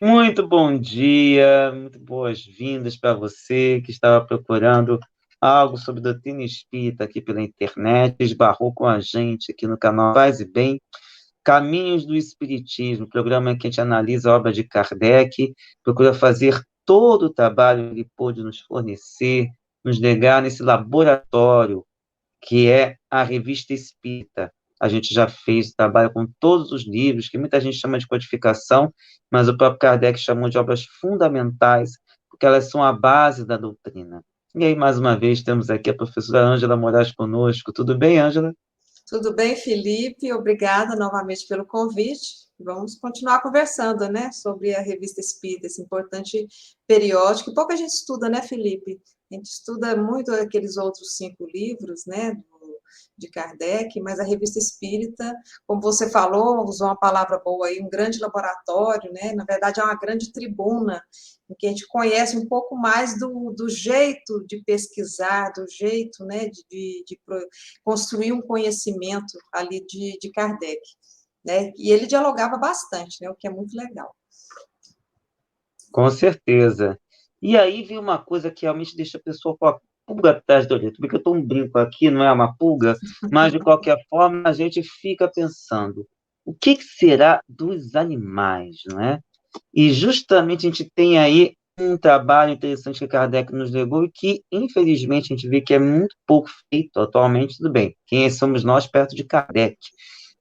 Muito bom dia, muito boas-vindas para você que estava procurando algo sobre doutrina espírita aqui pela internet, esbarrou com a gente aqui no canal Paz e Bem, Caminhos do Espiritismo, programa em que a gente analisa a obra de Kardec, procura fazer todo o trabalho que ele pôde nos fornecer, nos legar nesse laboratório que é a Revista Espírita. A gente já fez trabalho com todos os livros, que muita gente chama de codificação, mas o próprio Kardec chamou de obras fundamentais, porque elas são a base da doutrina. E aí, mais uma vez, temos aqui a professora Ângela Moraes conosco. Tudo bem, Ângela? Tudo bem, Felipe? Obrigada novamente pelo convite. Vamos continuar conversando, né, sobre a Revista Espírita, esse importante periódico. Pouco a gente estuda, né, Felipe? A gente estuda muito aqueles outros 5 livros, né, de Kardec, mas a Revista Espírita, como você falou, usou uma palavra boa aí, um grande laboratório, né? Na verdade, é uma grande tribuna em que a gente conhece um pouco mais do jeito de pesquisar, do jeito, né, de construir um conhecimento ali de Kardec, né? E ele dialogava bastante, né? O que é muito legal. Com certeza. E aí vem uma coisa que realmente deixa a pessoa com a pulga atrás da orelha. Porque eu estou um brinco aqui, não é uma pulga, mas de qualquer forma a gente fica pensando, o que que será dos animais, não é? E justamente a gente tem aí um trabalho interessante que Kardec nos legou e que, infelizmente, a gente vê que é muito pouco feito atualmente, tudo bem. Quem somos nós perto de Kardec?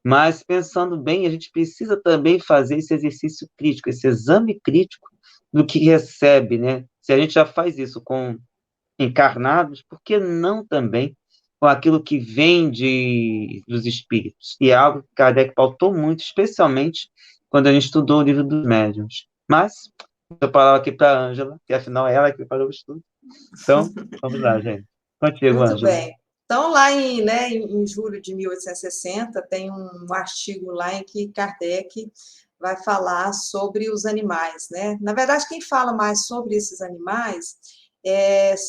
Mas, pensando bem, a gente precisa também fazer esse exercício crítico, esse exame crítico do que recebe, né? Se a gente já faz isso com encarnados, por que não também com aquilo que vem dos espíritos? E é algo que Kardec pautou muito, especialmente quando a gente estudou o livro dos médiuns. Mas, eu palavra aqui para a Ângela, que afinal é ela que preparou o estudo. Então, vamos lá, gente. Contigo, Muito Ângela. bem. Então, lá em julho de 1860, tem um artigo lá em que Kardec vai falar sobre os animais, né? Na verdade, quem fala mais sobre esses animais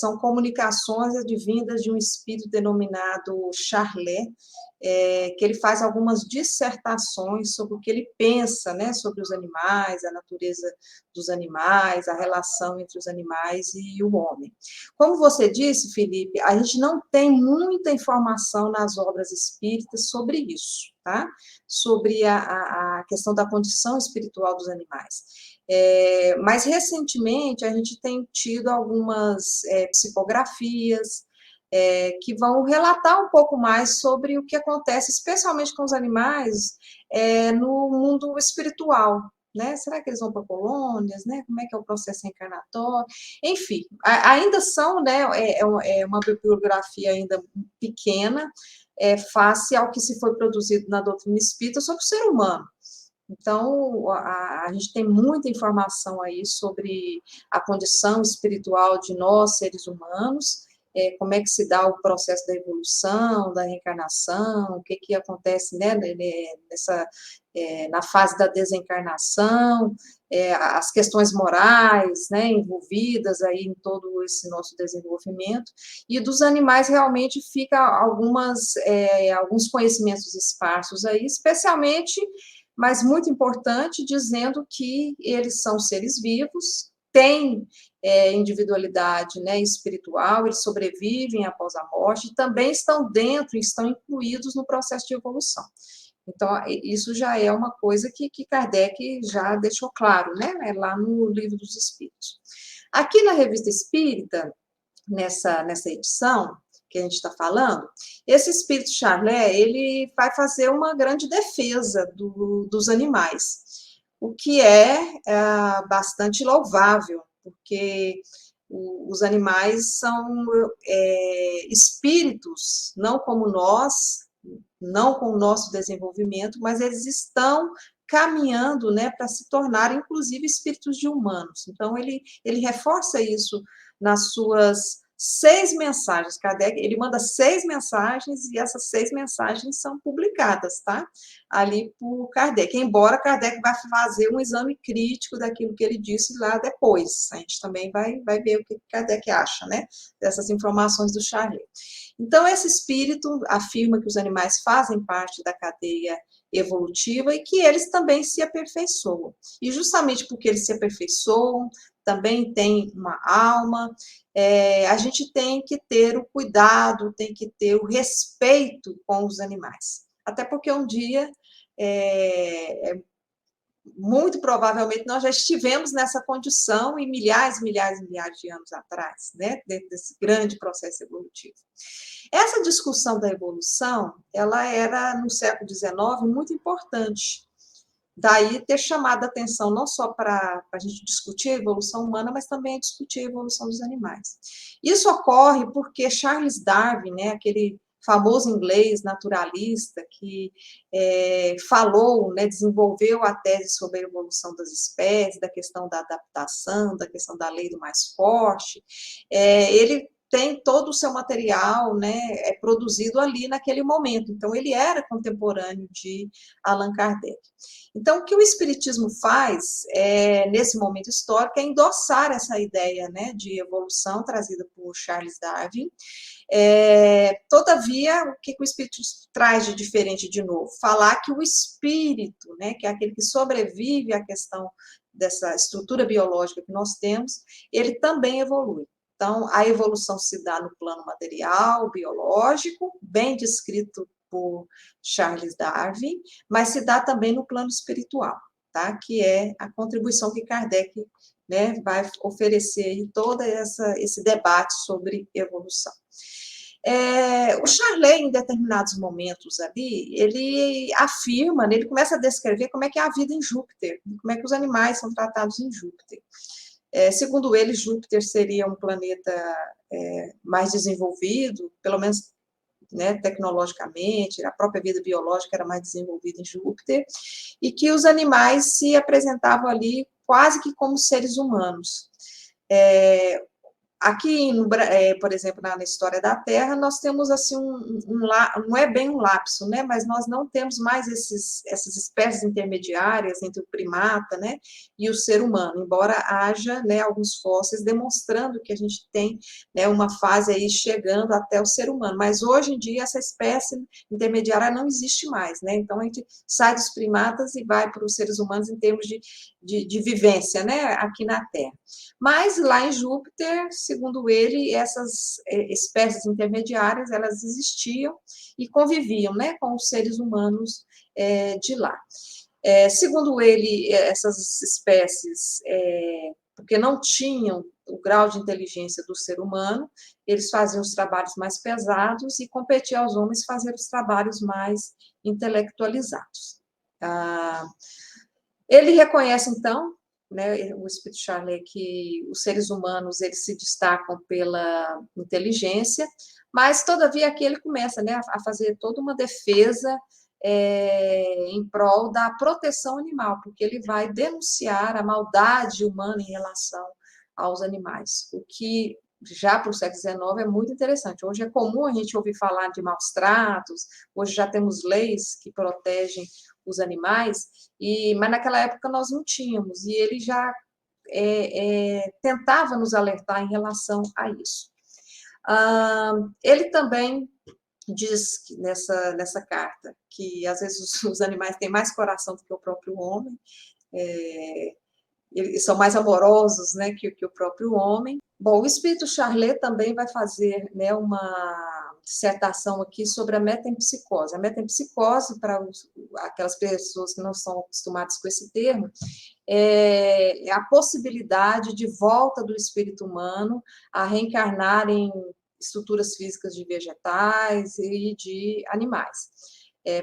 são comunicações advindas de um espírito denominado Charlet, que ele faz algumas dissertações sobre o que ele pensa, né, sobre os animais, a natureza dos animais, a relação entre os animais e o homem. Como você disse, Felipe, a gente não tem muita informação nas obras espíritas sobre isso, tá? Sobre a questão da condição espiritual dos animais. Mas recentemente a gente tem tido algumas psicografias que vão relatar um pouco mais sobre o que acontece, especialmente com os animais, no mundo espiritual. Né? Será que eles vão para colônias? Né? Como é que é o processo reencarnatório? Enfim, ainda são, né, uma bibliografia ainda pequena, face ao que se foi produzido na doutrina espírita sobre o ser humano. Então, a gente tem muita informação aí sobre a condição espiritual de nós, seres humanos, como é que se dá o processo da evolução, da reencarnação, o que que acontece, né, nessa, na fase da desencarnação, as questões morais, né, envolvidas aí em todo esse nosso desenvolvimento, e dos animais realmente fica alguns conhecimentos esparsos aí, especialmente, mas muito importante, dizendo que eles são seres vivos, têm individualidade, né, espiritual, eles sobrevivem após a morte, e também estão dentro, estão incluídos no processo de evolução. Então, isso já é uma coisa que Kardec já deixou claro, né, lá no Livro dos Espíritos. Aqui na Revista Espírita, nessa edição que a gente está falando, esse espírito Charlet, ele vai fazer uma grande defesa dos animais, o que bastante louvável, porque os animais são espíritos, não como nós, não com o nosso desenvolvimento, mas eles estão caminhando, né, para se tornar, inclusive, espíritos de humanos. Então, ele reforça isso nas suas 6 mensagens. Kardec, ele manda 6 mensagens e essas 6 mensagens são publicadas, tá? Ali por Kardec. Embora Kardec vá fazer um exame crítico daquilo que ele disse lá depois. A gente também vai ver o que Kardec acha, né? Dessas informações do Charlet. Então, esse espírito afirma que os animais fazem parte da cadeia evolutiva e que eles também se aperfeiçoam. E justamente porque eles se aperfeiçoam, também têm uma alma, a gente tem que ter o cuidado, tem que ter o respeito com os animais. Até porque um dia, muito provavelmente, nós já estivemos nessa condição em milhares, milhares, milhares de anos atrás, né? Dentro desse grande processo evolutivo. Essa discussão da evolução, ela era, no século XIX, muito importante. Daí ter chamado a atenção não só para a gente discutir a evolução humana, mas também discutir a evolução dos animais. Isso ocorre porque Charles Darwin, né, aquele famoso inglês naturalista que falou, né, desenvolveu a tese sobre a evolução das espécies, da questão da adaptação, da questão da lei do mais forte, ele tem todo o seu material, né, produzido ali naquele momento. Então, ele era contemporâneo de Allan Kardec. Então, o que o Espiritismo faz, nesse momento histórico, é endossar essa ideia, né, de evolução trazida por Charles Darwin. Todavia, o que o Espiritismo traz de diferente de novo? Falar que o espírito, né, que é aquele que sobrevive à questão dessa estrutura biológica que nós temos, ele também evolui. Então, a evolução se dá no plano material, biológico, bem descrito por Charles Darwin, mas se dá também no plano espiritual, tá? Que é a contribuição que Kardec, né, vai oferecer aí todo esse debate sobre evolução. O Charlet, em determinados momentos ali, ele afirma, né, ele começa a descrever como é que é a vida em Júpiter, como é que os animais são tratados em Júpiter. Segundo ele, Júpiter seria um planeta mais desenvolvido, pelo menos, né, tecnologicamente, a própria vida biológica era mais desenvolvida em Júpiter, e que os animais se apresentavam ali quase que como seres humanos. Aqui, por exemplo, na história da Terra, nós temos assim não é bem um lapso, né? Mas nós não temos mais essas espécies intermediárias entre o primata, né, e o ser humano, embora haja, né, alguns fósseis demonstrando que a gente tem, né, uma fase aí chegando até o ser humano. Mas hoje em dia essa espécie intermediária não existe mais, né? Então a gente sai dos primatas e vai para os seres humanos em termos de vivência, né, aqui na Terra. Mas lá em Júpiter, segundo ele, essas espécies intermediárias, elas existiam e conviviam, né, com os seres humanos de lá. Segundo ele, essas espécies, porque não tinham o grau de inteligência do ser humano, eles faziam os trabalhos mais pesados e competiam aos homens fazer os trabalhos mais intelectualizados. Ele reconhece, então, né, o Espírito Charlet, que os seres humanos eles se destacam pela inteligência, mas, todavia, aqui ele começa, né, a fazer toda uma defesa em prol da proteção animal, porque ele vai denunciar a maldade humana em relação aos animais, o que já para o século XIX é muito interessante. Hoje é comum a gente ouvir falar de maus tratos, hoje já temos leis que protegem os animais, mas naquela época nós não tínhamos, e ele já tentava nos alertar em relação a isso. Ele também diz que nessa carta que às vezes os animais têm mais coração do que o próprio homem, eles são mais amorosos, né, que o próprio homem. Bom, o Espírito Charlet também vai fazer, né, uma dissertação aqui sobre a metempsicose. A metempsicose, para aquelas pessoas que não são acostumadas com esse termo, é a possibilidade de volta do espírito humano a reencarnar em estruturas físicas de vegetais e de animais.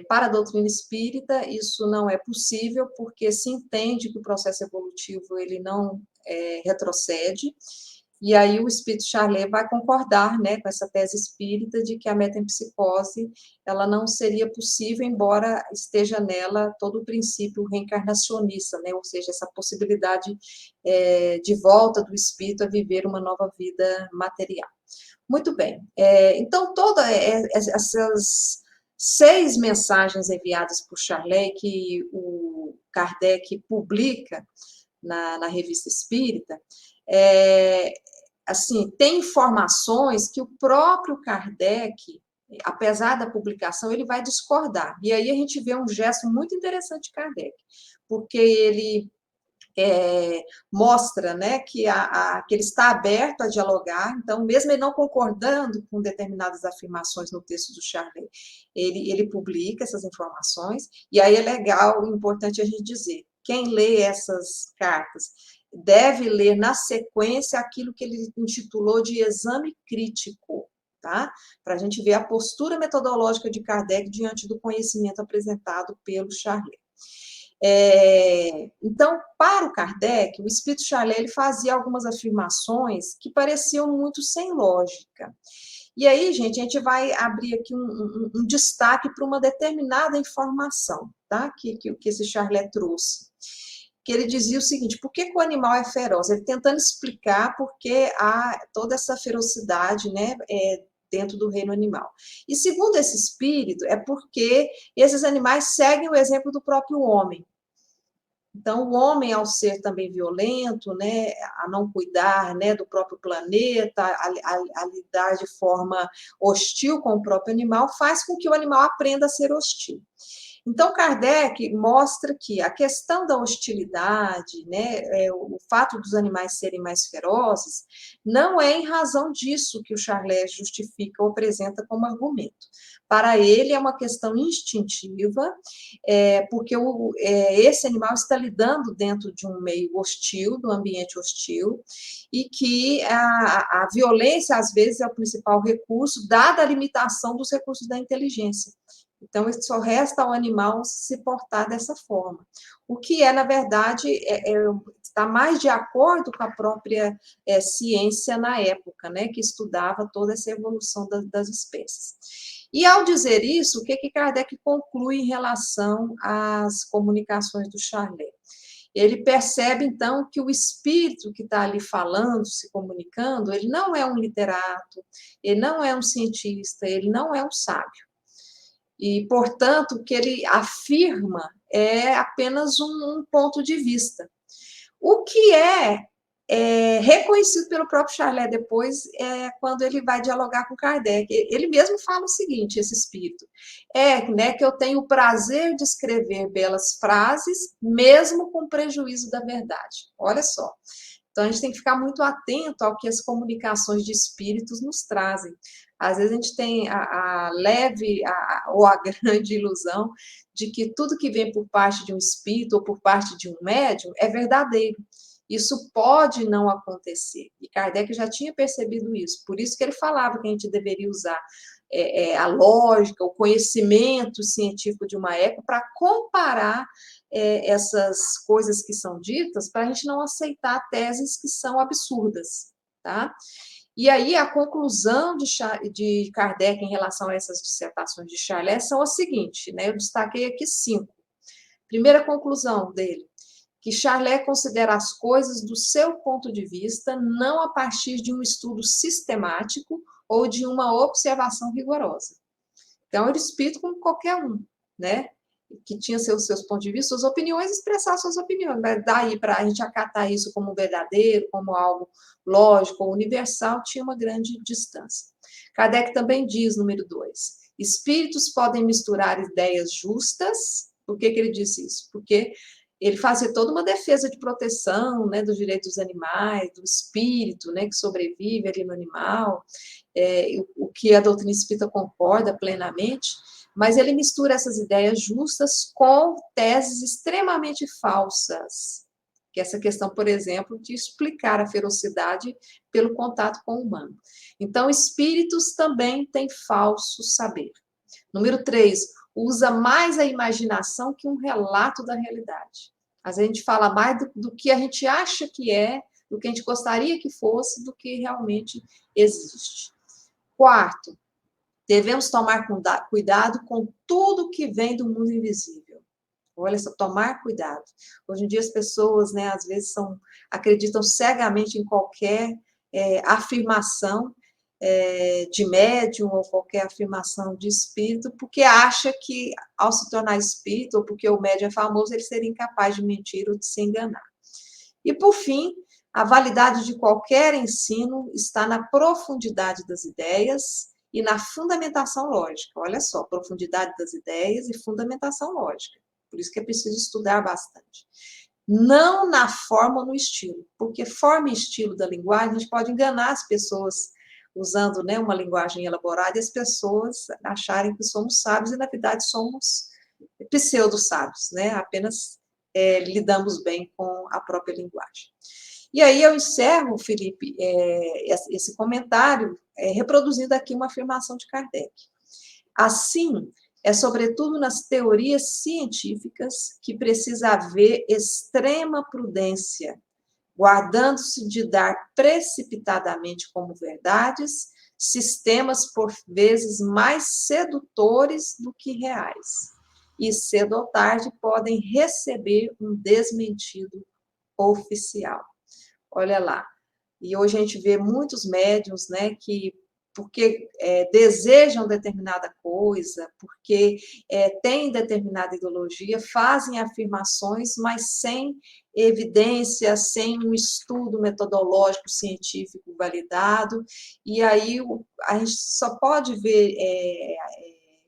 Para a doutrina espírita, isso não é possível, porque se entende que o processo evolutivo ele não retrocede, e aí o Espírito Charlet vai concordar, né, com essa tese espírita de que a metempsicose ela não seria possível, embora esteja nela todo o princípio reencarnacionista, né, ou seja, essa possibilidade de volta do espírito a viver uma nova vida material. Muito bem. Então, todas essas 6 mensagens enviadas por Charlet, que o Kardec publica na Revista Espírita, assim, tem informações que o próprio Kardec, apesar da publicação, ele vai discordar. E aí a gente vê um gesto muito interessante de Kardec, porque ele mostra, né, que ele está aberto a dialogar, então, mesmo ele não concordando com determinadas afirmações no texto do Charlet, ele publica essas informações, e aí é legal, importante a gente dizer, quem lê essas cartas deve ler na sequência aquilo que ele intitulou de exame crítico, tá? Para a gente ver a postura metodológica de Kardec diante do conhecimento apresentado pelo Charlet. Então, para o Kardec, o espírito Charlet ele fazia algumas afirmações que pareciam muito sem lógica. E aí, gente, a gente vai abrir aqui um destaque para uma determinada informação, tá? Que esse Charlet trouxe. Que ele dizia o seguinte: por que o animal é feroz? Ele tentando explicar por que há toda essa ferocidade, né? Dentro do reino animal. E segundo esse espírito, é porque esses animais seguem o exemplo do próprio homem. Então, o homem, ao ser também violento, né, a não cuidar, né, do próprio planeta, a lidar de forma hostil com o próprio animal, faz com que o animal aprenda a ser hostil. Então, Kardec mostra que a questão da hostilidade, né, o fato dos animais serem mais ferozes, não é em razão disso que o Charlet justifica ou apresenta como argumento. Para ele, é uma questão instintiva, porque esse animal está lidando dentro de um meio hostil, de um ambiente hostil, e que a violência, às vezes, é o principal recurso, dada a limitação dos recursos da inteligência. Então, só resta ao animal se portar dessa forma. O que na verdade, está mais de acordo com a própria ciência na época, né, que estudava toda essa evolução das espécies. E, ao dizer isso, o que Kardec conclui em relação às comunicações do Charlet? Ele percebe, então, que o espírito que está ali falando, se comunicando, ele não é um literato, ele não é um cientista, ele não é um sábio. E, portanto, o que ele afirma é apenas um ponto de vista. O que reconhecido pelo próprio Charlet depois, quando ele vai dialogar com Kardec. Ele mesmo fala o seguinte, esse espírito, né, que eu tenho o prazer de escrever belas frases, mesmo com prejuízo da verdade. Olha só. Então, a gente tem que ficar muito atento ao que as comunicações de espíritos nos trazem. Às vezes, a gente tem a leve ou a grande ilusão de que tudo que vem por parte de um espírito ou por parte de um médium é verdadeiro. Isso pode não acontecer. E Kardec já tinha percebido isso. Por isso que ele falava que a gente deveria usar a lógica, o conhecimento científico de uma época para comparar essas coisas que são ditas, para a gente não aceitar teses que são absurdas, tá? E aí, a conclusão de Kardec em relação a essas dissertações de Charlet são a seguinte, né? Eu destaquei aqui 5. Primeira conclusão dele, que Charlet considera as coisas do seu ponto de vista, não a partir de um estudo sistemático ou de uma observação rigorosa. Então, ele espírito como qualquer um, né? Que tinha seus pontos de vista, suas opiniões, expressar suas opiniões. Mas daí, para a gente acatar isso como verdadeiro, como algo lógico ou universal, tinha uma grande distância. Kardec também diz, número 2, espíritos podem misturar ideias justas. Por que ele disse isso? Porque ele fazia toda uma defesa de proteção, né, dos direitos dos animais, do espírito, né, que sobrevive ali no animal, o que a doutrina espírita concorda plenamente, mas ele mistura essas ideias justas com teses extremamente falsas, que é essa questão, por exemplo, de explicar a ferocidade pelo contato com o humano. Então, espíritos também têm falso saber. Número 3, usa mais a imaginação que um relato da realidade. Às vezes a gente fala mais do que a gente acha que do que a gente gostaria que fosse, do que realmente existe. 4, devemos tomar cuidado com tudo que vem do mundo invisível. Olha só, tomar cuidado. Hoje em dia as pessoas, né, às vezes acreditam cegamente em qualquer afirmação de médium ou qualquer afirmação de espírito, porque acha que, ao se tornar espírito, ou porque o médium é famoso, ele seria incapaz de mentir ou de se enganar. E, por fim, a validade de qualquer ensino está na profundidade das ideias e na fundamentação lógica. Olha só, profundidade das ideias e fundamentação lógica. Por isso que é preciso estudar bastante. Não na forma ou no estilo, porque forma e estilo da linguagem, a gente pode enganar as pessoas usando, né, uma linguagem elaborada e as pessoas acharem que somos sábios e, na verdade, somos pseudo-sábios, né? Apenas lidamos bem com a própria linguagem. E aí eu encerro, Felipe, esse comentário reproduzindo aqui uma afirmação de Kardec. Assim, é sobretudo nas teorias científicas que precisa haver extrema prudência, guardando-se de dar precipitadamente como verdades sistemas por vezes mais sedutores do que reais, e cedo ou tarde podem receber um desmentido oficial. Olha lá. E hoje a gente vê muitos médiuns, né, que porque desejam determinada coisa, porque têm determinada ideologia, fazem afirmações, mas sem evidência, sem um estudo metodológico científico validado, e aí a gente só pode ver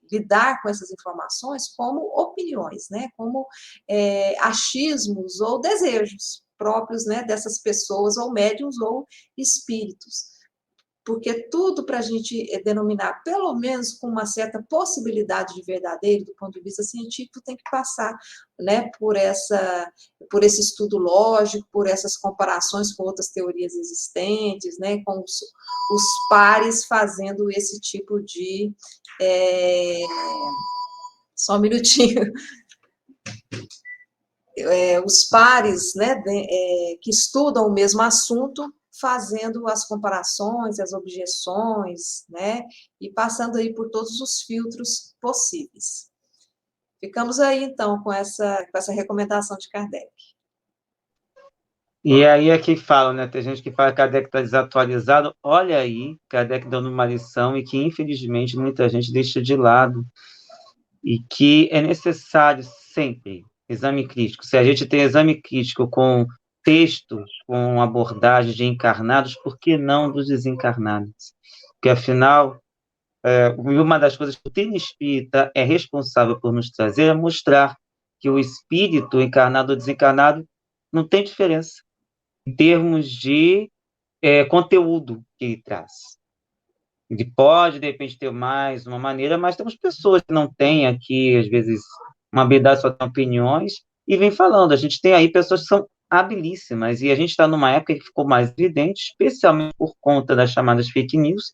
lidar com essas informações como opiniões, né? Como achismos ou desejos próprios, né, dessas pessoas, ou médiums ou espíritos. Porque tudo para a gente denominar, pelo menos com uma certa possibilidade de verdadeiro, do ponto de vista científico, tem que passar, né, por esse estudo lógico, por essas comparações com outras teorias existentes, né, com os pares fazendo esse tipo de... Só um minutinho. Os pares, né, que estudam o mesmo assunto, fazendo as comparações, as objeções, né, e passando aí por todos os filtros possíveis. Ficamos aí, então, com essa recomendação de Kardec. E aí é que falam, né? Tem gente que fala que Kardec está desatualizado. Olha aí, Kardec dando uma lição e que, infelizmente, muita gente deixa de lado. E que é necessário sempre exame crítico. Se a gente tem exame crítico com textos, com abordagem de encarnados, por que não dos desencarnados? Porque, afinal, uma das coisas que o Treino Espírita é responsável por nos trazer é mostrar que o espírito encarnado ou desencarnado não tem diferença em termos de conteúdo que ele traz. Ele pode, de repente, ter mais uma maneira, mas temos pessoas que não têm aqui, às vezes, uma habilidade, só tem opiniões, e vem falando. A gente tem aí pessoas que são habilíssimas, e a gente está numa época que ficou mais evidente, especialmente por conta das chamadas fake news,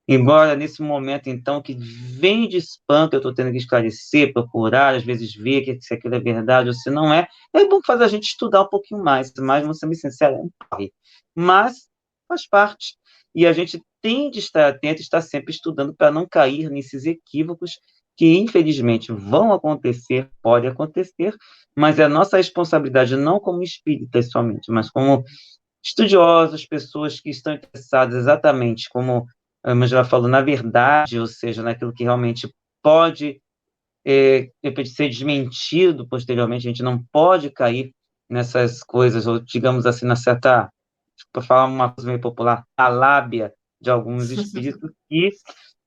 embora nesse momento, então, que vem de spam, que eu estou tendo que esclarecer, procurar, às vezes ver se aquilo é verdade ou se não é, é bom fazer a gente estudar um pouquinho mais, mas, vou ser bem sincero, é um corre. Mas faz parte. E a gente tem de estar atento, estar sempre estudando para não cair nesses equívocos que, infelizmente, vão acontecer, pode acontecer, mas é a nossa responsabilidade, não como espíritas somente, mas como estudiosos, pessoas que estão interessadas exatamente, como a Angela falou, na verdade, ou seja, naquilo que realmente pode de repente, ser desmentido posteriormente, a gente não pode cair nessas coisas, ou digamos assim, na certa, para falar uma coisa meio popular, a lábia de alguns espíritos que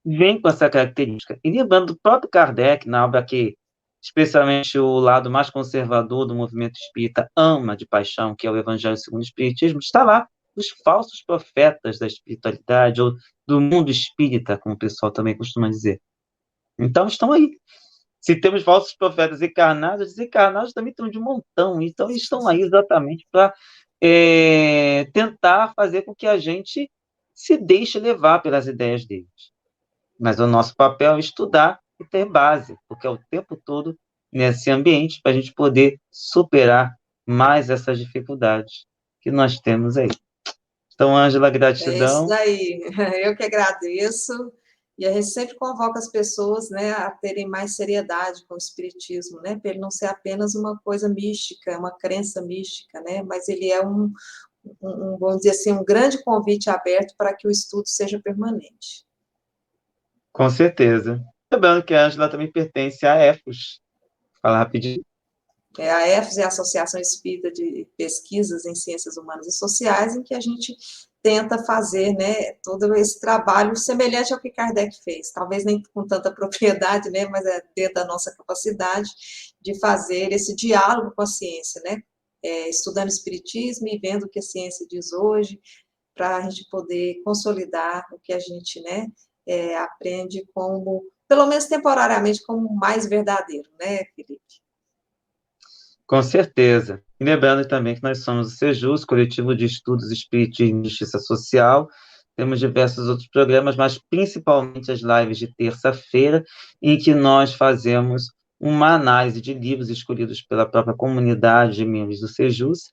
vêm com essa característica. E lembrando do próprio Kardec, na obra que, especialmente o lado mais conservador do movimento espírita ama de paixão, que é o Evangelho segundo o Espiritismo, está lá os falsos profetas da espiritualidade, ou do mundo espírita, como o pessoal também costuma dizer. Então, estão aí. Se temos falsos profetas encarnados, desencarnados também estão de montão. Então, eles estão aí exatamente para tentar fazer com que a gente se deixe levar pelas ideias deles. Mas o nosso papel é estudar e ter base, porque é o tempo todo nesse ambiente para a gente poder superar mais essas dificuldades que nós temos aí. Então, Ângela, É isso gratidão. daí. Eu que agradeço. E a gente sempre convoca as pessoas, né, a terem mais seriedade com o espiritismo, né, para ele não ser apenas uma coisa mística, uma crença mística, né, mas ele é vamos dizer assim, um grande convite aberto para que o estudo seja permanente. Com certeza. Lembrando que a Ângela também pertence à EFOS. Fala rapidinho. A EFS é a Associação Espírita de Pesquisas em Ciências Humanas e Sociais, em que a gente tenta fazer, né, todo esse trabalho semelhante ao que Kardec fez, talvez nem com tanta propriedade, né, mas é dentro da nossa capacidade de fazer esse diálogo com a ciência, né, estudando Espiritismo e vendo o que a ciência diz hoje, para a gente poder consolidar o que a gente, né, aprende como, pelo menos temporariamente, como mais verdadeiro, né, Felipe? Com certeza. E lembrando também que nós somos o Sejus, Coletivo de Estudos Espiritismo e Justiça Social. Temos diversos outros programas, mas principalmente as lives de terça-feira, em que nós fazemos uma análise de livros escolhidos pela própria comunidade de membros do Sejus.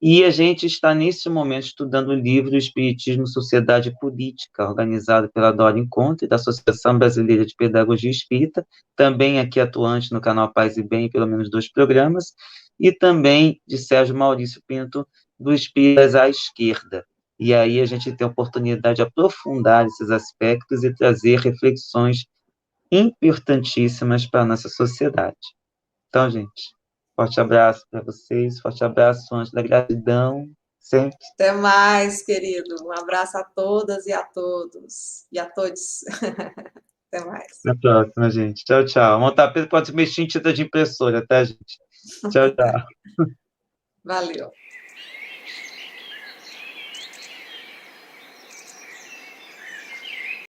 E a gente está, nesse momento, estudando o livro Espiritismo, Sociedade e Política, organizado pela Dora Encontro e da Associação Brasileira de Pedagogia Espírita, também aqui atuante no canal Paz e Bem, pelo menos 2 programas, e também de Sérgio Maurício Pinto, do Espíritas à Esquerda. E aí a gente tem a oportunidade de aprofundar esses aspectos e trazer reflexões importantíssimas para a nossa sociedade. Então, gente, forte abraço para vocês, forte abraço, Ângela, gratidão, sempre. Até mais, querido. Um abraço a todas e a todos. E a todos. Até mais. Até a próxima, gente. Tchau, tchau. Montar pode se mexer em tinta de impressora, tá, gente? Tchau, tchau. Valeu.